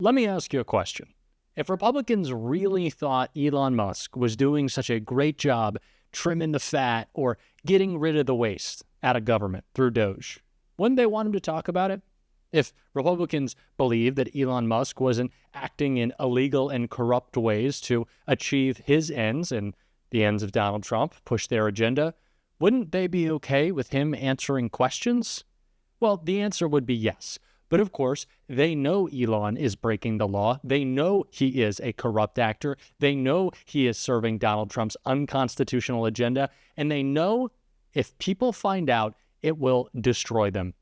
Let me ask you a question. If Republicans really thought Elon Musk was doing such a great job trimming the fat or getting rid of the waste out of government through Doge, wouldn't they want him to talk about it? If Republicans believe that Elon Musk wasn't acting in illegal and corrupt ways to achieve his ends and the ends of Donald Trump, push their agenda, wouldn't they be okay with him answering questions? Well, the answer would be yes. But of course, they know Elon is breaking the law. They know he is a corrupt actor. They know he is serving Donald Trump's unconstitutional agenda. And they know if people find out, it will destroy them.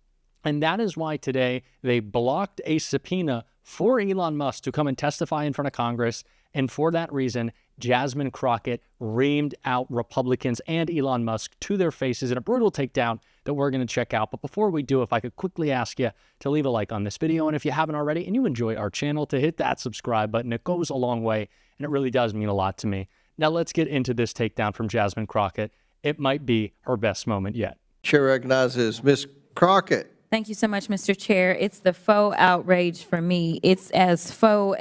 And that is why today they blocked a subpoena for Elon Musk to come and testify in front of Congress. And for that reason, Jasmine Crockett reamed out Republicans and Elon Musk to their faces in a brutal takedown that we're going to check out. But before we do, if I could quickly ask you to leave a like on this video, and if you haven't already and you enjoy our channel, to hit that subscribe button. It goes a long way, and it really does mean a lot to me. Now let's get into this takedown from Jasmine Crockett. It might be her best moment yet. Chair recognizes Ms. Crockett. Thank you so much, Mr. Chair. It's the faux outrage for me. It's as faux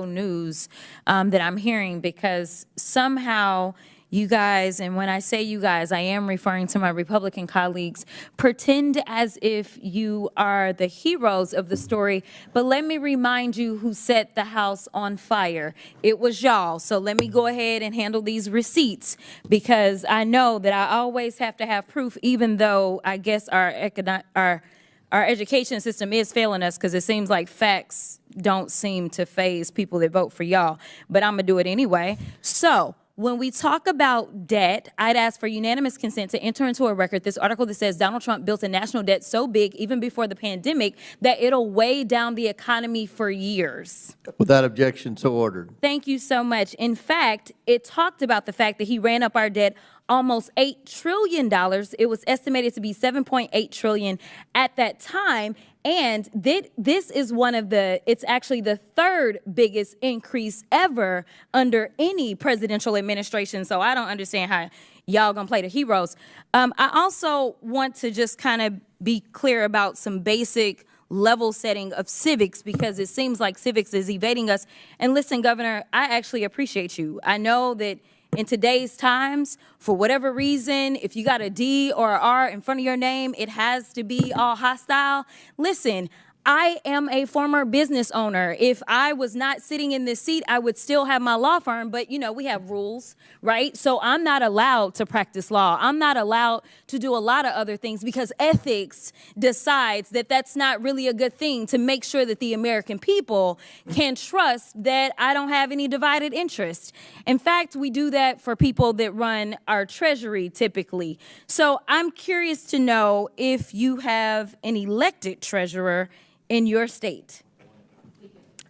news that I'm hearing, because somehow you guys, and when I say you guys, I am referring to my Republican colleagues, pretend as if you are the heroes of the story. But let me remind you who set the house on fire. It was y'all. So let me go ahead and handle these receipts, because I know that I always have to have proof, even though I guess our education system is failing us, because it seems like facts don't seem to faze people that vote for y'all. But I'm going to do it anyway. So when we talk about debt, I'd ask for unanimous consent to enter into a record this article that says Donald Trump built a national debt so big, even before the pandemic, that it'll weigh down the economy for years. Without objection, so ordered. Thank you so much. In fact, it talked about the fact that he ran up our debt almost $8 trillion. It was estimated to be $7.8 trillion at that time. And this is it's actually the third biggest increase ever under any presidential administration. So I don't understand how y'all gonna play the heroes. I also want to just kind of be clear about some basic level setting of civics, because it seems like civics is evading us. And listen, Governor, I actually appreciate you. I know that in today's times, for whatever reason, if you got a D or an R in front of your name, it has to be all hostile. Listen, I am a former business owner. If I was not sitting in this seat, I would still have my law firm, but you know, we have rules, right? So I'm not allowed to practice law. I'm not allowed to do a lot of other things, because ethics decides that that's not really a good thing, to make sure that the American people can trust that I don't have any divided interest. In fact, we do that for people that run our treasury typically. So I'm curious to know if you have an elected treasurer in your state.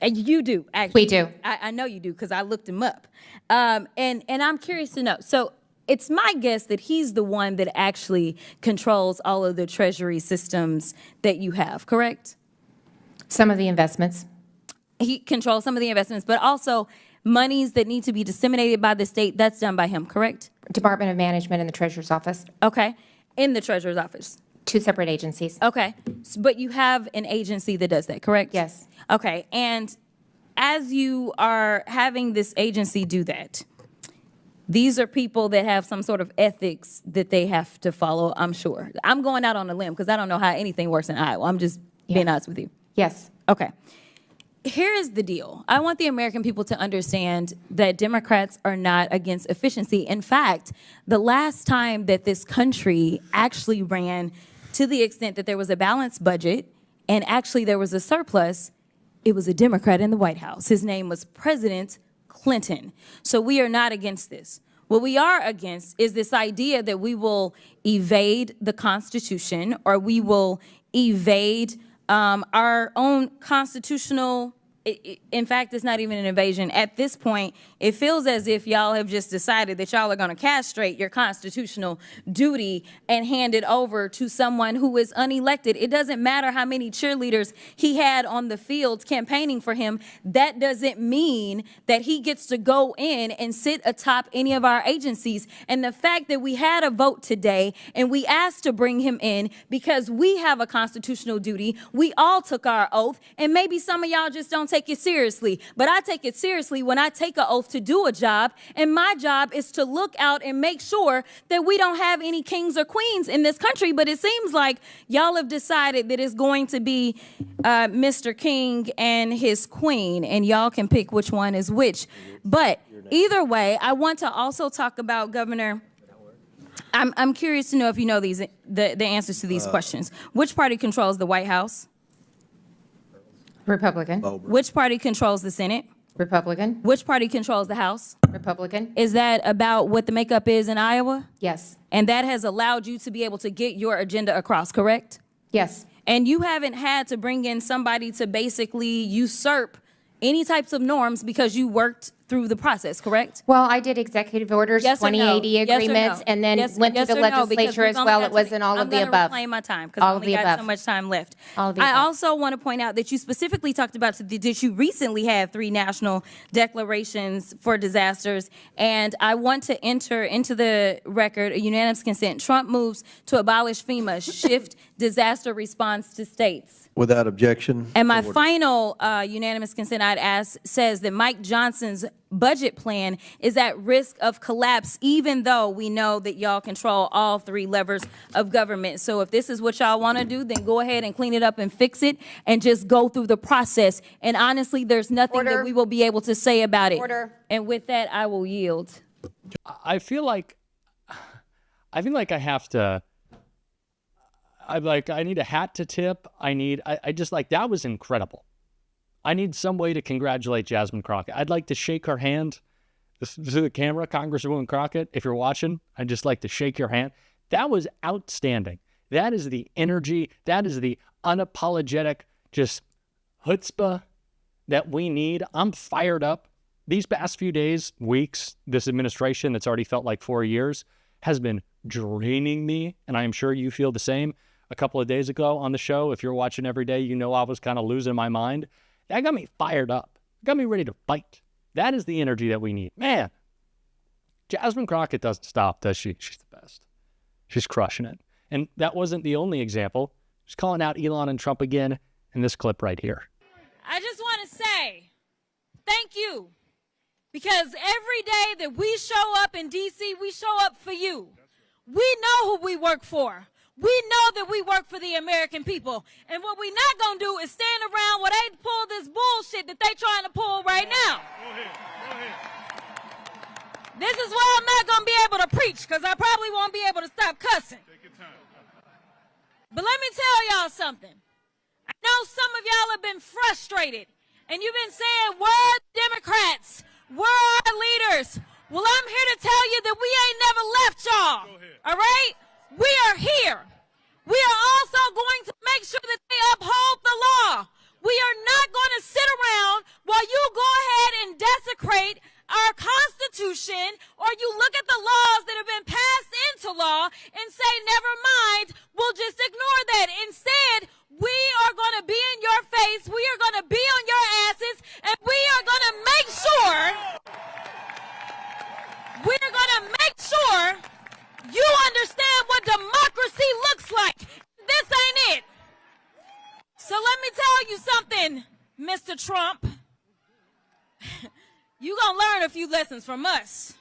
And you do, actually. We do. I know you do, because I looked him up. And I'm curious to know. So it's my guess that he's the one that actually controls all of the treasury systems that you have, correct? Some of the investments. He controls some of the investments, but also monies that need to be disseminated by the state, that's done by him, correct? Department of Management and the Treasurer's Office. Okay, in the Treasurer's Office. Two separate agencies. Okay, but you have an agency that does that, correct? Yes. Okay, and as you are having this agency do that, these are people that have some sort of ethics that they have to follow, I'm sure. I'm going out on a limb because I don't know how anything works in Iowa. I'm just being honest with you. Yes. Okay. Here is the deal. I want the American people to understand that Democrats are not against efficiency. In fact, the last time that this country actually ran to the extent that there was a balanced budget and actually there was a surplus, it was a Democrat in the White House. His name was President Clinton. So we are not against this. What we are against is this idea that we will evade the Constitution, or we will evade our own constitutional. In fact, it's not even an invasion. At this point, it feels as if y'all have just decided that y'all are going to castrate your constitutional duty and hand it over to someone who is unelected. It doesn't matter how many cheerleaders he had on the field campaigning for him. That doesn't mean that he gets to go in and sit atop any of our agencies. And the fact that we had a vote today and we asked to bring him in because we have a constitutional duty, we all took our oath, and maybe some of y'all just don't take it seriously. But I take it seriously when I take an oath to do a job, and my job is to look out and make sure that we don't have any kings or queens in this country. But it seems like y'all have decided that it's going to be Mr. King and his queen, and y'all can pick which one is which. But either way, I want to also talk about Governor. I'm curious to know if you know the answers to these questions. Which party controls the White House? Republican. Which party controls the Senate? Republican. Which party controls the House? Republican. Is that about what the makeup is in Iowa? Yes. And that has allowed you to be able to get your agenda across, correct? Yes. And you haven't had to bring in somebody to basically usurp any types of norms because you worked through the process, correct? Well, I did executive orders, Yes or no? 2080 Yes or agreements, no? and then Yes- went yes to the or no? Because legislature we've as only well. got It wasn't all of the I'm above. going to reclaim my time because I All of only the got above. so much time left. All of the I above. also want to point out that you specifically talked about that you recently had 3 national declarations for disasters, and I want to enter into the record a unanimous consent. Trump moves to abolish FEMA, shift disaster response to states. Without objection. And my so ordered. final unanimous consent I'd ask says that Mike Johnson's budget plan is at risk of collapse, even though we know that y'all control all 3 levers of government. So if this is what y'all want to do, then go ahead and clean it up and fix it and just go through the process. And honestly, there's nothing that Order. we will be able to say about it. Order. And with that, I will yield. I feel like I have to. I need a hat to tip. I just like, that was incredible. I need some way to congratulate Jasmine Crockett. I'd like to shake her hand to the camera, Congresswoman Crockett. If you're watching, I'd just like to shake your hand. That was outstanding. That is the energy. That is the unapologetic, just chutzpah that we need. I'm fired up. These past few days, weeks, this administration that's already felt like 4 years has been draining me, and I am sure you feel the same. A couple of days ago on the show, if you're watching every day, you know I was kind of losing my mind. That got me fired up. It got me ready to fight. That is the energy that we need. Man, Jasmine Crockett doesn't stop, does she? She's the best. She's crushing it. And that wasn't the only example. She's calling out Elon and Trump again in this clip right here. I just want to say thank you, because every day that we show up in D.C., we show up for you. We know who we work for. We know that we work for the American people. And what we're not going to do is stand around while they pull this bullshit that they trying to pull right now. Go ahead. This is why I'm not going to be able to preach, because I probably won't be able to stop cussing. Take your time. But let me tell y'all something. I know some of y'all have been frustrated, and you've been saying, where are the Democrats? Where are our leaders? Well, I'm here to tell you that we ain't never left y'all. All right? We are here. We are also going to make sure that they uphold the law. We are not going to sit around while you go ahead and desecrate our Constitution, or you look at the laws that have been passed into law and say, never mind, we'll just ignore that. Instead, we are going to be in your face, we are going to be on your asses, and we are going to make sure, you understand what democracy looks like. This ain't it. So let me tell you something, Mr. Trump. You gonna learn a few lessons from us.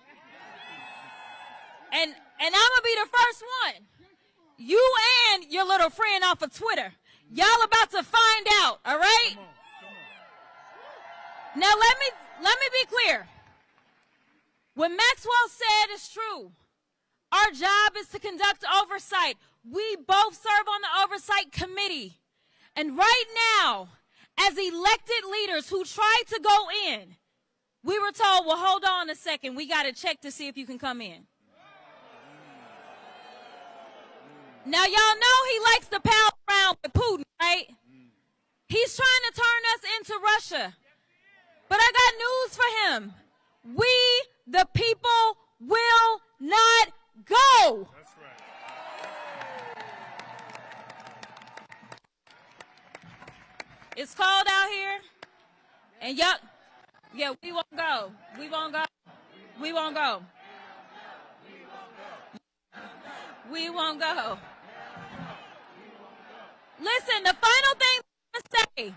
And I'm gonna be the first one. You and your little friend off of Twitter. Y'all about to find out, all right? Now let me be clear. What Maxwell said is true. Our job is to conduct oversight. We both serve on the oversight committee. And right now, as elected leaders who tried to go in, we were told, well, hold on a second. We got to check to see if you can come in. Now, y'all know he likes to pal around with Putin, right? He's trying to turn us into Russia. But I got news for him. We, the people, will not go. That's right. It's cold out here, and y'all, yeah, we won't go. We won't go. We won't go. We won't go. Listen, the final thing I'm going to say,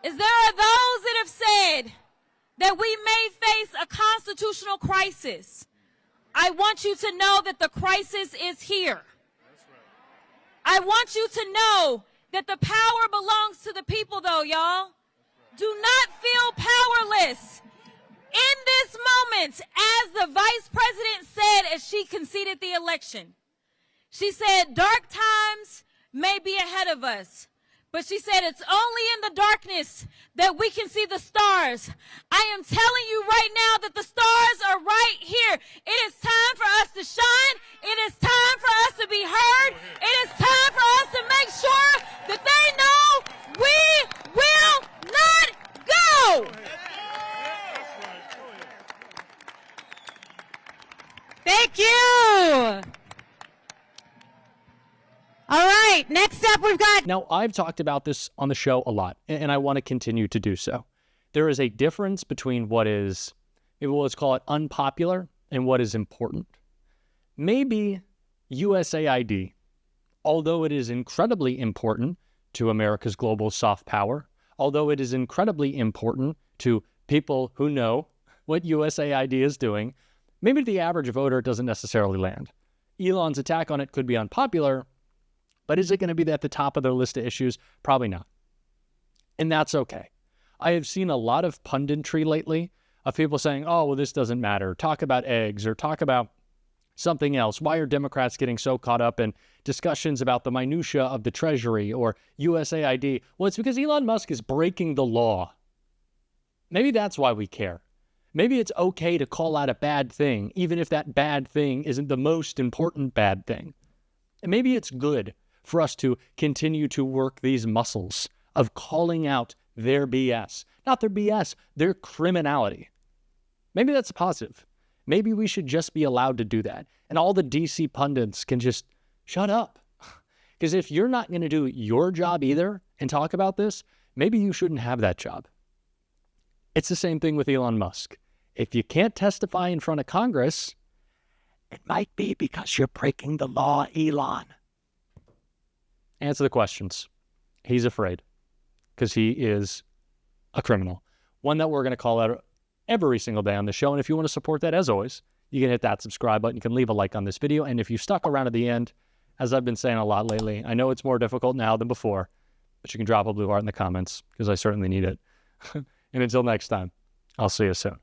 is there are those that have said that we may face a constitutional crisis. I want you to know that the crisis is here. I want you to know that the power belongs to the people, though, y'all. Do not feel powerless. In this moment, as the vice president said as she conceded the election, she said, dark times may be ahead of us. But she said, it's only in the darkness that we can see the stars. I am telling you right now that the stars are right here. It is time for us to shine. It is time for us to be heard. It is time for us to make sure that they know we will not go. Thank you. All right, next up we've got... Now, I've talked about this on the show a lot, and I want to continue to do so. There is a difference between what is, maybe let's call it unpopular, and what is important. Maybe USAID, although it is incredibly important to America's global soft power, although it is incredibly important to people who know what USAID is doing, maybe the average voter doesn't necessarily land. Elon's attack on it could be unpopular, but is it going to be at the top of their list of issues? Probably not. And that's okay. I have seen a lot of punditry lately of people saying, oh, well, this doesn't matter. Talk about eggs or talk about something else. Why are Democrats getting so caught up in discussions about the minutia of the Treasury or USAID? Well, it's because Elon Musk is breaking the law. Maybe that's why we care. Maybe it's okay to call out a bad thing, even if that bad thing isn't the most important bad thing. And maybe it's good for us to continue to work these muscles of calling out their BS. Not their BS, their criminality. Maybe that's a positive. Maybe we should just be allowed to do that. And all the DC pundits can just shut up. Because if you're not going to do your job either and talk about this, maybe you shouldn't have that job. It's the same thing with Elon Musk. If you can't testify in front of Congress, it might be because you're breaking the law, Elon. Answer the questions. He's afraid because he is a criminal. One that we're going to call out every single day on the show. And if you want to support that, as always, you can hit that subscribe button. You can leave a like on this video. And if you stuck around to the end, as I've been saying a lot lately, I know it's more difficult now than before, but you can drop a blue heart in the comments because I certainly need it. And until next time, I'll see you soon.